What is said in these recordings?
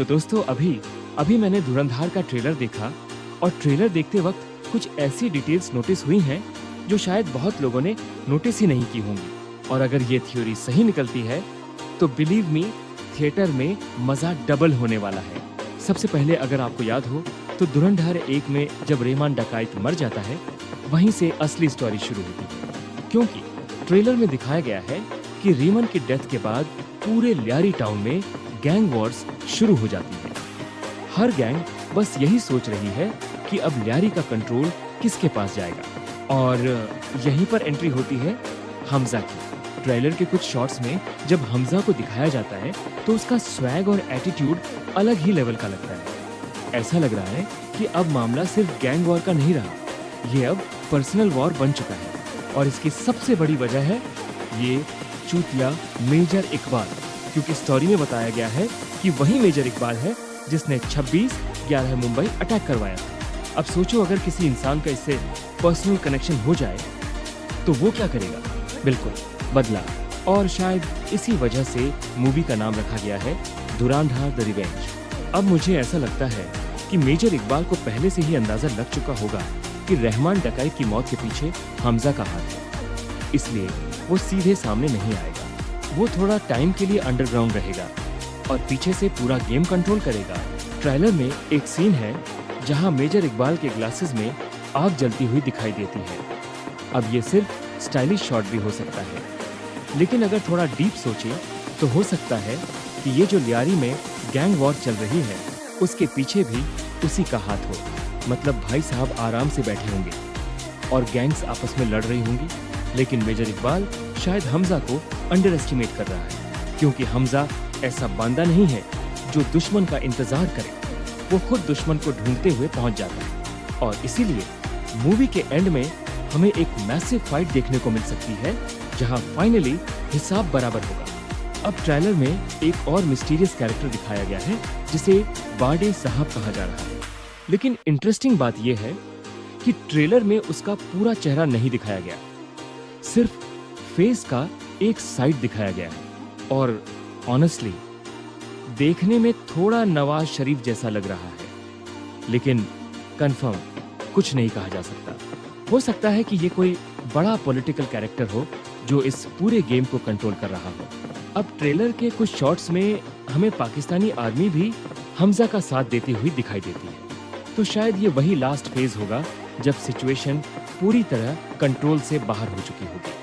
तो दोस्तों अभी मैंने धुरंधर का ट्रेलर देखा और ट्रेलर देखते वक्त कुछ ऐसी डिटेल्स नोटिस हुई हैं जो शायद बहुत लोगों ने नोटिस ही नहीं की होंगी। और अगर ये थ्योरी सही निकलती है तो बिलीव मी थिएटर में मजा डबल होने वाला है। सबसे पहले अगर आपको याद हो तो धुरंधर 1 में जब रेमान डकैत मर जाता है वहीं से असली स्टोरी शुरू होती है, क्योंकि ट्रेलर में दिखाया गया है कि रेमन की डेथ के बाद पूरे ल्यारी टाउन में गैंग वॉर्स शुरू हो जाती है। हर गैंग बस यही सोच रही है कि अब ल्यारी का कंट्रोल किसके पास जाएगा। और यहीं पर एंट्री होती है हमजा की। ट्रेलर के कुछ शॉट्स में जब हमजा को दिखाया जाता है तो उसका स्वैग और एटीट्यूड अलग ही लेवल का लगता है। ऐसा लग रहा है कि अब मामला सिर्फ गैंग वॉर का नहीं रहा, ये अब पर्सनल वॉर बन चुका है। और इसकी सबसे बड़ी वजह है ये चूतिया मेजर इकबाल, क्योंकि स्टोरी में बताया गया है कि वही मेजर इकबाल है जिसने 26/11 मुंबई अटैक करवाया था। अब सोचो अगर किसी इंसान का इससे पर्सनल कनेक्शन हो जाए तो वो क्या करेगा? बिल्कुल बदला। और शायद इसी वजह से मूवी का नाम रखा गया है धुरंधर द रिवेंज। अब मुझे ऐसा लगता है कि मेजर इकबाल को पहले से ही अंदाजा लग चुका होगा कि रहमान डकैत की मौत के पीछे हमजा का हाथ है, इसलिए वो सीधे सामने नहीं आएगा। वो थोड़ा टाइम के लिए अंडरग्राउंड रहेगा और पीछे से पूरा गेम कंट्रोल करेगा। ट्रेलर में एक सीन है जहां मेजर इकबाल के ग्लासेस में आग जलती हुई दिखाई देती है। अब ये सिर्फ स्टाइलिश शॉट भी हो सकता है, लेकिन अगर थोड़ा डीप सोचें तो हो सकता है कि ये जो ल्यारी में गैंग वॉर चल रही है उसके पीछे भी उसी का हाथ हो। मतलब भाई साहब आराम से बैठे होंगे और गैंग्स आपस में लड़ रही होंगी, लेकिन मेजर इकबाल शायद हमजा को अंडर एस्टिमेट कर रहा है, क्योंकि हमजा ऐसा बांदा नहीं है जो दुश्मन का इंतजार करे। वो खुद दुश्मन को ढूंढते हुए पहुंच जाता है। और इसीलिए मूवी के एंड में हमें एक मैसिव फाइट देखने को मिल सकती है जहां फाइनली हिसाब बराबर होगा। अब ट्रेलर में एक और मिस्टीरियस कैरेक्टर दिखाया गया है जिसे बाडे साहब कहा जा रहा है। लेकिन इंटरेस्टिंग बात यह है कि ट्रेलर में उसका पूरा चेहरा नहीं दिखाया गया, सिर्फ फेस का एक साइड दिखाया गया है। और ऑनेस्टली देखने में थोड़ा नवाज शरीफ जैसा लग रहा है, लेकिन कंफर्म कुछ नहीं कहा जा सकता। हो सकता है कि ये कोई बड़ा पॉलिटिकल कैरेक्टर हो जो इस पूरे गेम को कंट्रोल कर रहा हो। अब ट्रेलर के कुछ शॉट्स में हमें पाकिस्तानी आर्मी भी हमजा का साथ देती हुई दिखाई देती है, तो शायद ये वही लास्ट फेज होगा जब सिचुएशन पूरी तरह कंट्रोल से बाहर हो चुकी होगी।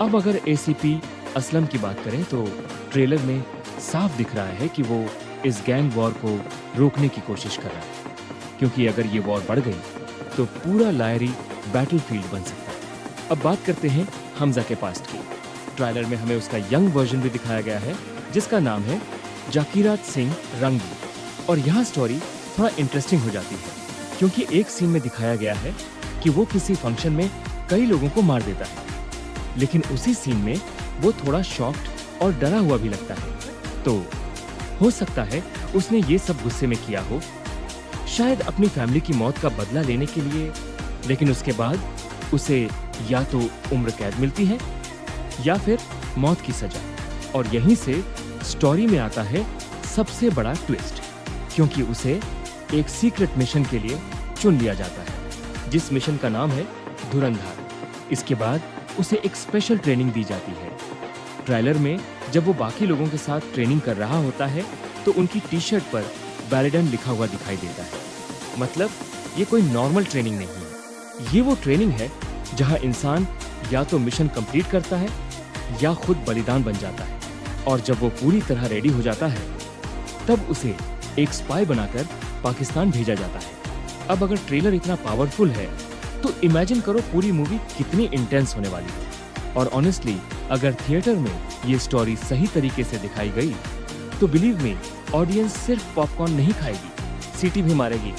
अब अगर एसीपी असलम की बात करें तो ट्रेलर में साफ दिख रहा है कि वो इस गैंग वॉर को रोकने की कोशिश कर रहा है, क्योंकि अगर ये वॉर बढ़ गई तो पूरा लायरी बैटलफील्ड बन सकता है। अब बात करते हैं हमजा के पास्ट की। ट्रेलर में हमें उसका यंग वर्जन भी दिखाया गया है जिसका नाम है जाकिरात सिंह रंगी। और यहाँ स्टोरी थोड़ा इंटरेस्टिंग हो जाती है, क्योंकि एक सीन में दिखाया गया है कि वो किसी फंक्शन में कई लोगों को मार देता है, लेकिन उसी सीन में वो थोड़ा शॉक्ड और डरा हुआ भी लगता है। तो हो सकता है उसने ये सब गुस्से में किया हो, शायद अपनी फैमिली की मौत का बदला लेने के लिए। लेकिन उसके बाद उसे या तो उम्र कैद मिलती है या फिर मौत की सजा। और यहीं से स्टोरी में आता है सबसे बड़ा ट्विस्ट, क्योंकि उसे एक सीक्रेट मिशन के लिए चुन लिया जाता है, जिस मिशन का नाम है धुरंधर। इसके बाद उसे एक स्पेशल ट्रेनिंग दी जाती है। ट्रेलर में जब वो बाकी लोगों के साथ ट्रेनिंग कर रहा होता है तो उनकी टी शर्ट पर बैरिडन लिखा हुआ दिखाई देता है। मतलब ये कोई नॉर्मल ट्रेनिंग नहीं है, ये वो ट्रेनिंग है जहां इंसान या तो मिशन कंप्लीट करता है या खुद बलिदान बन जाता है। और जब वो पूरी तरह रेडी हो जाता है तब उसे एक स्पाई बनाकर पाकिस्तान भेजा जाता है। अब अगर ट्रेलर इतना पावरफुल है तो इमेजिन करो पूरी मूवी कितनी इंटेंस होने वाली है। और ऑनेस्टली अगर थिएटर में ये स्टोरी सही तरीके से दिखाई गई तो बिलीव मी ऑडियंस सिर्फ पॉपकॉर्न नहीं खाएगी, सीटी भी मारेगी।